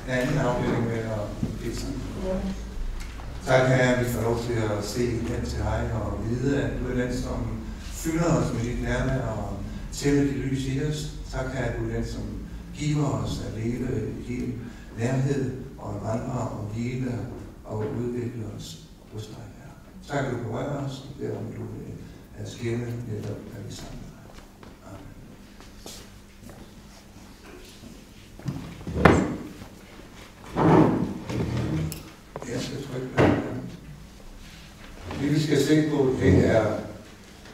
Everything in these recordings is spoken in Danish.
anden afdeling med at blive sammen. Tak Herre, at vi får lov til at se hen til dig og vide, at du er den, som fylder os med dit nærvær og tænder dit lys i os. Tak Herre, at du er den, som giver os at leve i din nærhed og at vandre og hvile og udvikle os hos dig, Herre. Tak, at du berører os, og beder om, du vil skænde netop, at vi sammen med dig. Jeg skal trykke på det. Det vi skal se på, det er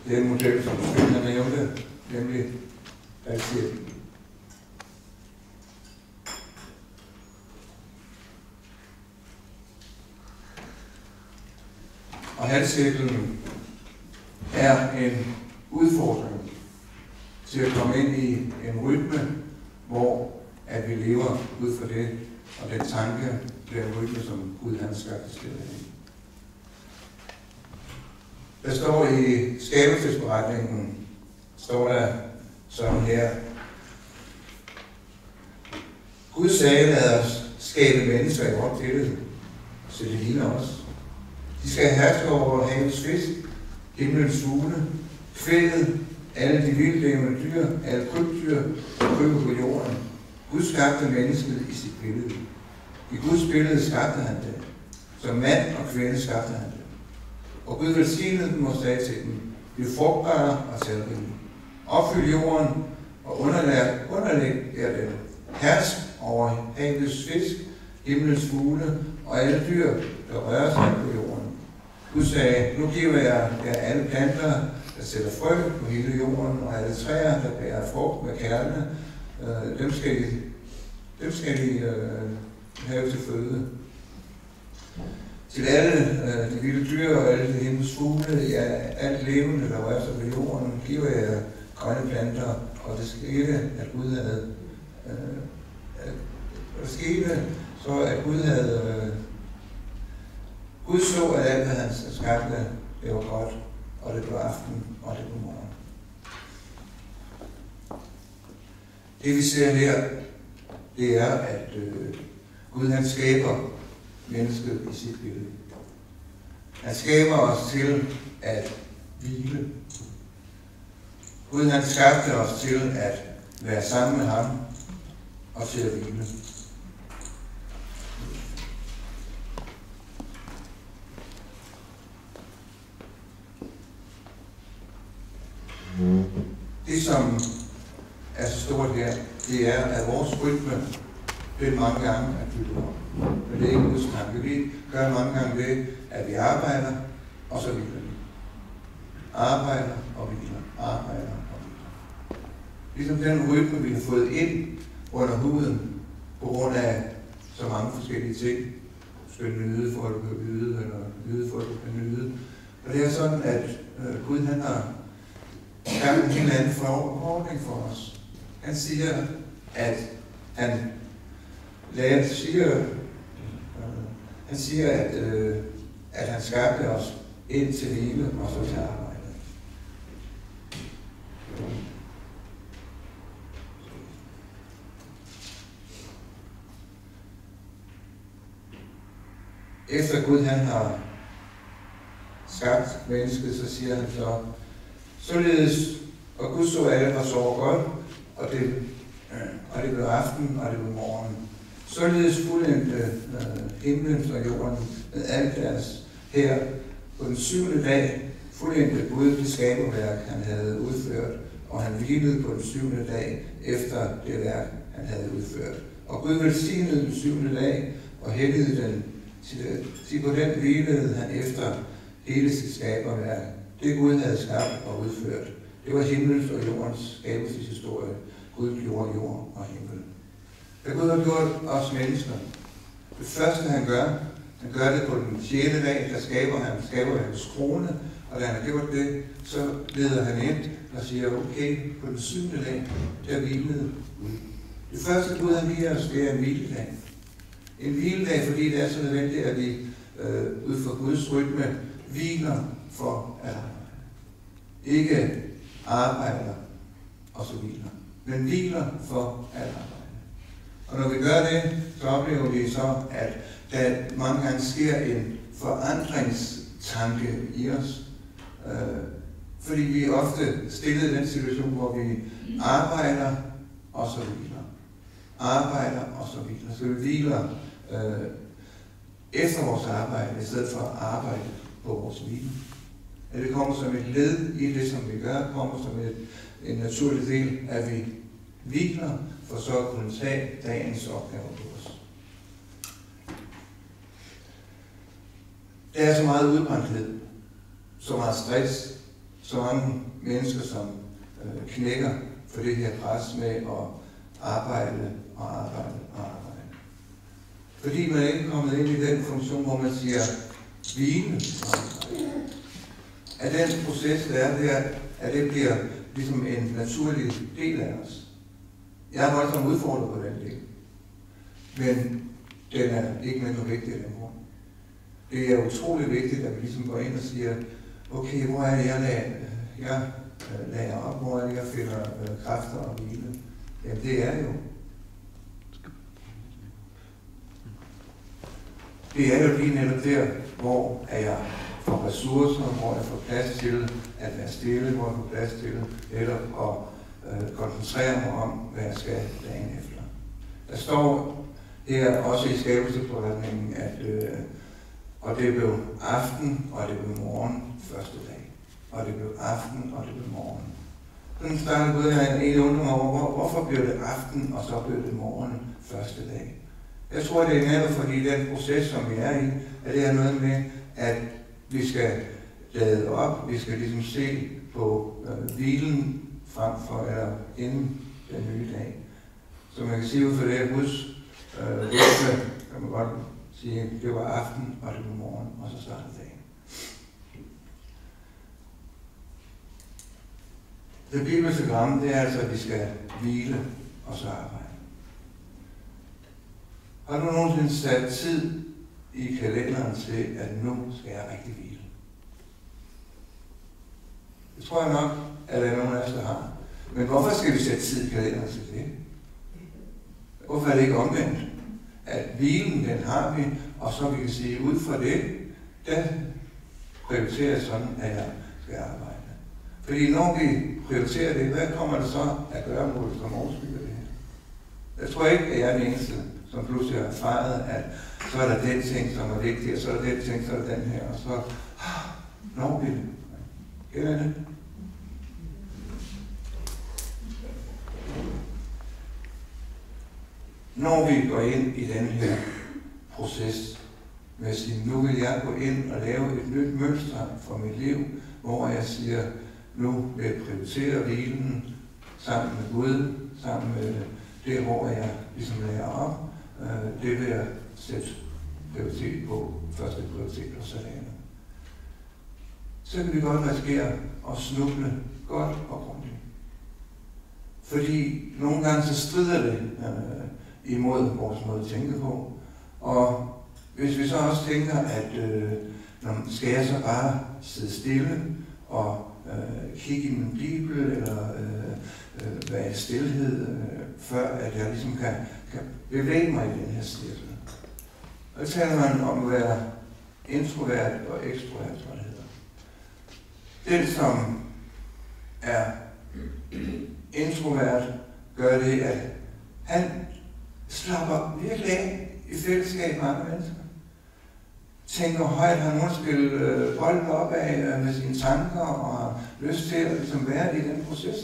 den model, som Svend nævnte, nemlig valgcirklen. Og halvcirklen er en udfordring til at komme ind i en rytme, hvor at vi lever ud fra det, og den tanke, den rytme, som Gud han skabte til det. Der står i skabelsesberetningen, står der sådan her: Gud sagde, lad os skabe mennesker i vores billede, så det ligner os. De skal herske over havets fisk, himlens fugle, kvæget, alle de vildlevende dyr, alle krybdyr, der kryber på jorden. Gud skabte mennesket i sit billede. I Guds billede skabte han det. Som mand og kvinde skabte han det. Og Gud velsignede dem og sagde til dem: bliv frugtbare og talrige. Opfyld jorden og underlæg jer den. Hersk over havets fisk, himlens fugle og alle dyr, der rører sig på jorden. Gud sagde: nu giver jeg jer alle planter, der sætter frø på hele jorden, og alle træer, der bærer frugt med kærne. Dem skal I have til føde. Til alle de vilde dyr og alle de himlens fugle, ja, alt levende, der rører sig på jorden, giver jeg grønne planter, og det skete, at Gud havde Gud så, at alt, hvad han skabte, det var godt, og det blev aften, og det blev morgen. Det vi ser her, det er, at Gud han skaber mennesket i sit billede. Han skaber os til at hvile. Gud han skabte os til at være sammen med ham og til at hvile. Det, som er så stort her, det er, at vores rytme, det mange gange er bygget op. Men det er ikke Guds tanke. Vi gør mange gange det, at vi arbejder, og så hviler vi. Arbejder og hviler. Arbejder og hviler. Ligesom den rytme, vi har fået ind under huden, på grund af så mange forskellige ting. Du skal nyde, for at du kan yde, eller yde, for at du kan nyde. Og det er sådan, at Gud han har skabt en helt anden forordning for os. Han siger, at at han skabte os ind til hvile og så til arbejde. Efter Gud han har skabt mennesket, så siger han så: således, og Gud så alle var sover godt, og det blev aften, og det blev morgen. Således fuldendte himlen og jorden med alt deres her på den 7. dag, fuldendte Gud det skaberværk, han havde udført, og han hvilede på den 7. dag efter det værk, han havde udført. Og Gud velsignede den 7. dag og helligede den, til på den hvilede han efter hele sit skaberværk. Det Gud havde skabt og udført, det var himlens og jordens skabelseshistorie. Gud gjorde jord og himmel. Hvad Gud har gjort os mennesker, det første han gør det på den 6. dag, der skaber hans krone, og da han har gjort det, så leder han ind og siger: okay, på den 7. dag, der hvilede Gud. Det første Gud han giver os, det er en hviledag. En hviledag, fordi det er så nødvendigt, at vi ud fra Guds rytme hviler for at arbejde. Ikke arbejder og så hviler, men hviler for at arbejde. Og når vi gør det, så oplever vi så, at der mange gange sker en forandringstanke i os. Fordi vi er ofte stillet i den situation, hvor vi arbejder og så hviler. Arbejder og så hviler. Så vi hviler efter vores arbejde, i stedet for at arbejde på vores hvile. At det kommer som et led i det, som vi gør, kommer som en naturlig del, at vi hviler, for så at kunne tage dagens opgaver på os. Der er så meget udbrændthed, så meget stress, så mange mennesker, som knækker for det her pres med at arbejde og arbejde og arbejde. Fordi man ikke er kommet ind i den funktion, hvor man siger hvile. At den proces, der er der, at det bliver ligesom en naturlig del af os. Jeg er voldsomt udfordret på den del. Men den er ikke mindre vigtig af den grund. Det er utrolig vigtigt, at vi ligesom går ind og siger, okay, hvor er det, jeg lader op, hvor er det, jeg finder kræfter og hvile? Jamen det er jo. Det er jo lige netop der, hvor jeg får ressourcer, hvor jeg får plads til at være stille, hvor jeg får plads til netop at koncentrere mig om, hvad jeg skal dagen efter. Der står her også i skabelsesberetningen, at og det blev aften, og det blev morgen første dag. Og det blev aften, og det blev morgen. Sådan startede Gud, jeg egentlig undrer mig over, hvorfor blev det aften, og så blev det morgen første dag. Jeg tror, det er netop fordi den proces, som vi er i, at det er noget med, at vi skal lade op, vi skal ligesom se på hvilen frem for, eller inden den nye dag. Så man kan sige ud fra det her Guds rytme, kan man godt sige, at det var aften, og det var morgen, og så startede dagen. Det bibelske gram, det er altså, at vi skal hvile og så arbejde. Har du nogensinde sat tid i kalenderen til, at nu skal jeg rigtig hvile? Det tror jeg nok, at der er nogen af os, der har. Men hvorfor skal vi sætte tid i kalenderen til det? Hvorfor er det ikke omvendt? At hvilen, den har vi, og så vi kan sige, ud fra det, der prioriterer jeg sådan, at jeg skal arbejde. Fordi når vi prioriterer det, hvad kommer det så at gøre mod, som overskygger det her? Jeg tror ikke, at jeg er den eneste, som pludselig har erfaret, at så er der den ting, som er vigtig, og så er der den ting, så er der den her, og så når vi det. Kender I det? Når vi går ind i den her proces med at sige, nu vil jeg gå ind og lave et nyt mønster for mit liv, hvor jeg siger, nu vil jeg prioritere hvilen sammen med Gud, sammen med det, hvor jeg ligesom lærer op. Det vil jeg sætte prioritet på, første prioritet og sådan noget. Så kan vi godt risikere at snuble godt og grundigt. Fordi nogle gange så strider det imod vores måde at tænke på. Og hvis vi så også tænker, at skal jeg så bare sidde stille og kigge i min bibel, eller være i stillhed, før at jeg ligesom kan bevæge mig i den her cirkel. Og så taler man om at være introvert og ekstrovert, hvad det hedder. Den, som er introvert, gør det, at han slapper virkelig af i fællesskab med andre mennesker. Tænker højt, har nogen spillet bolden op af med sine tanker og har lyst til at ligesom være i den proces.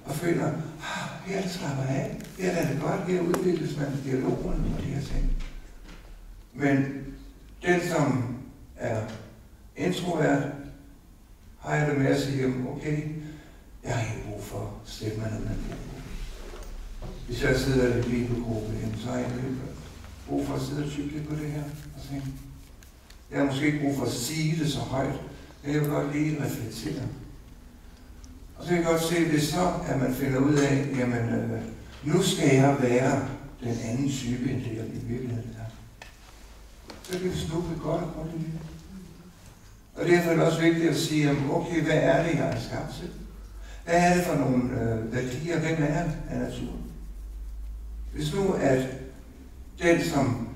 Og føler, her slapper af, her er det godt, her udvikles man dialogen og de her ting. Men den, som er introvert, har jeg det med at sige, okay, jeg har ikke brug for at slippe mig ned med en bibelgruppe. Hvis jeg sidder i en bibelgruppe, så har jeg ikke brug for at sidde og tykke på det her og tænke. Jeg har måske ikke brug for at sige det så højt, men jeg vil godt lige reflektere. Og så kan jeg godt se, hvis så, at man finder ud af, jamen, nu skal jeg være den anden type, end det jeg i virkeligheden er. Så kan vi snuble godt og grundigt. Og derfor er det også vigtigt at sige, okay, hvad er det, jeg er skabt til? Hvad er det for nogle værdier? Hvem er af naturen? Hvis nu, at den, som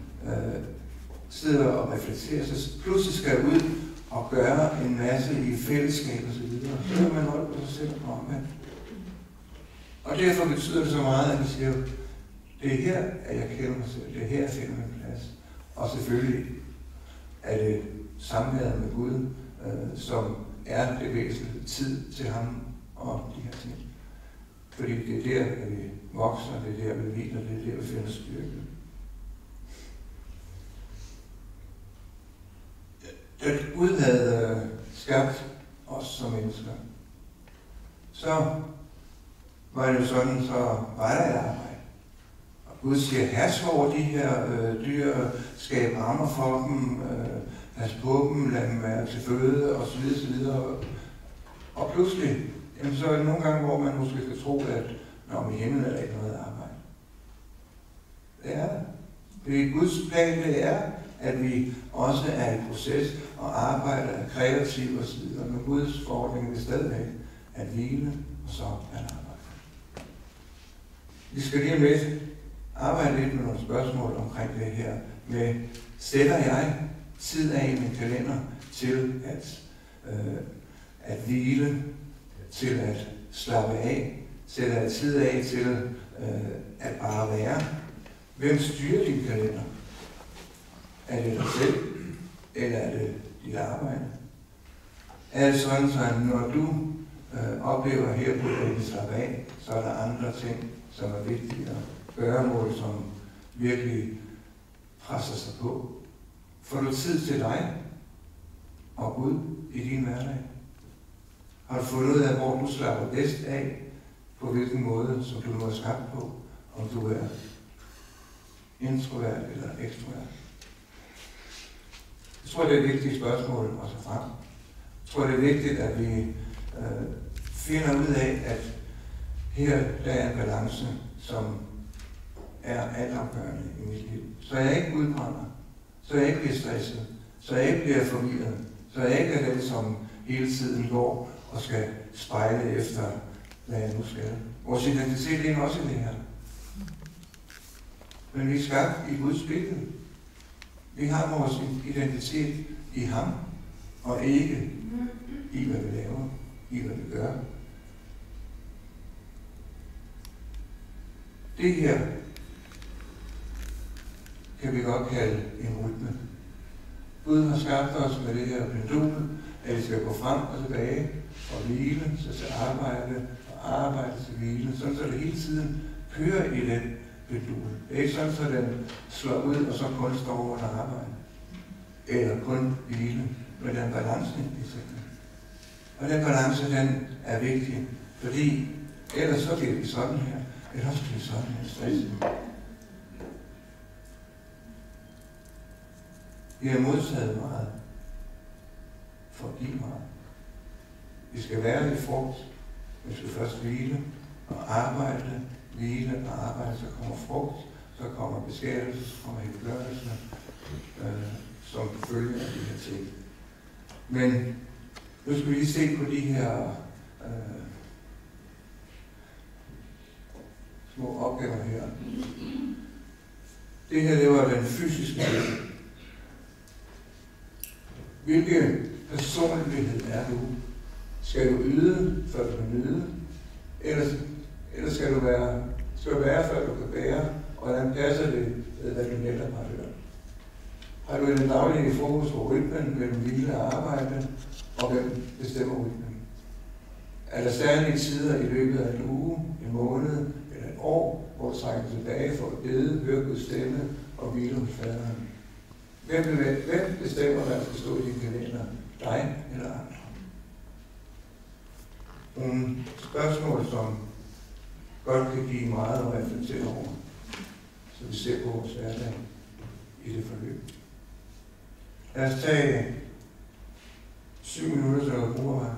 sidder og reflekterer sig, pludselig skal ud og gøre en masse i fællesskab og så videre. Så kan man holde på sig selv og omvendt. Og derfor betyder det så meget, at vi siger, det er her, at jeg kender mig selv. Det er her, jeg finder min plads. Og selvfølgelig er det samværet med Gud, som er det væsentlige, tid til ham og de her ting. Fordi det er der, at vi vokser, det er der, vi hviler, det er der, vi finder styrke. Da Gud havde skabt os som mennesker, så var det jo sådan, så var der et arbejde. Og Gud siger, has over de her dyr, skab rammer for dem, pas på dem, lad dem være til føde, osv. Og pludselig, jamen, så er det nogle gange, hvor man måske skal tro, at når i himlen er der ikke noget arbejde. Det er det. Fordi Guds plan, det er, at vi også er i proces og arbejder, er kreative osv. Men Guds forordning vil stadigvæk at hvile, og så at arbejde. Vi skal lige om lidt arbejde lidt med nogle spørgsmål omkring det her med, sætter jeg tid af i min kalender til at hvile, til at slappe af, sætter jeg tid af til at bare være. Hvem styrer din kalender? Er det dig selv, eller er det dit arbejde? Er det sådan, at når du oplever her på at slappe af, så er der andre ting, som er vigtigere. Gøremål, som virkelig presser sig på. Får du tid til dig og Gud i din hverdag? Har du fundet ud af, hvor du slapper bedst af, på hvilken måde, som du nu er skabt på, om du er introvert eller ekstrovert? Jeg tror, det er et vigtigt spørgsmål at tage frem. Jeg tror, det er vigtigt, at vi finder ud af, at her der er en balance, som er altafgørende i mit liv. Så jeg ikke udbrænder, så jeg ikke bliver stresset, så jeg ikke bliver forvirret, så jeg ikke er den, som hele tiden går og skal spejle efter, hvad jeg nu skal. Vores identitet er også i det her. Men vi er skabt i Guds billede. Vi har vores identitet i ham, og ikke i, hvad vi laver, i, hvad vi gør. Det her kan vi godt kalde en rytme. Gud har skabt os med det her pendul, at vi skal gå frem og tilbage og hvile, så til arbejde og arbejde til hvile, sådan så det hele tiden kører i den pendul. Det er ikke sådan, så den slår ud og så kun står under arbejde. Eller kun hvile, men den balance i tingene. Og den balance, den er vigtig, fordi ellers så bliver vi sådan her, ellers bliver vi sådan her stresset. Vi har modtaget meget for at give meget. Vi skal være lidt frugt, vi skal først hvile og arbejde, hvile og arbejde, så kommer frugt, så kommer beskættelse, så kommer helgørelse, som følge af de her ting. Men nu skal vi lige se på de her små opgaver her. Det her, det var den fysiske del. Hvilken personlighed er du? Skal du yde, før du kan nyde? Eller skal du være, før du kan bære? Og hvordan passer det, hvad du netop har hørt? Har du en daglig fokus på rytmen mellem hvile og arbejde, og hvem bestemmer rytmen? Er der særlige tider i løbet af en uge, en måned eller et år, hvor du trækker tilbage for at bede, høre Guds stemme og hvile hos faderen? Hvem bestemmer, hvad der skal stå i din kalender? Dig eller andre? Nogle spørgsmål, som godt kan give meget at reflektere over, så vi ser på vores hverdag i det forløb. Lad os tage 7 minutter, så jeg bruger mig.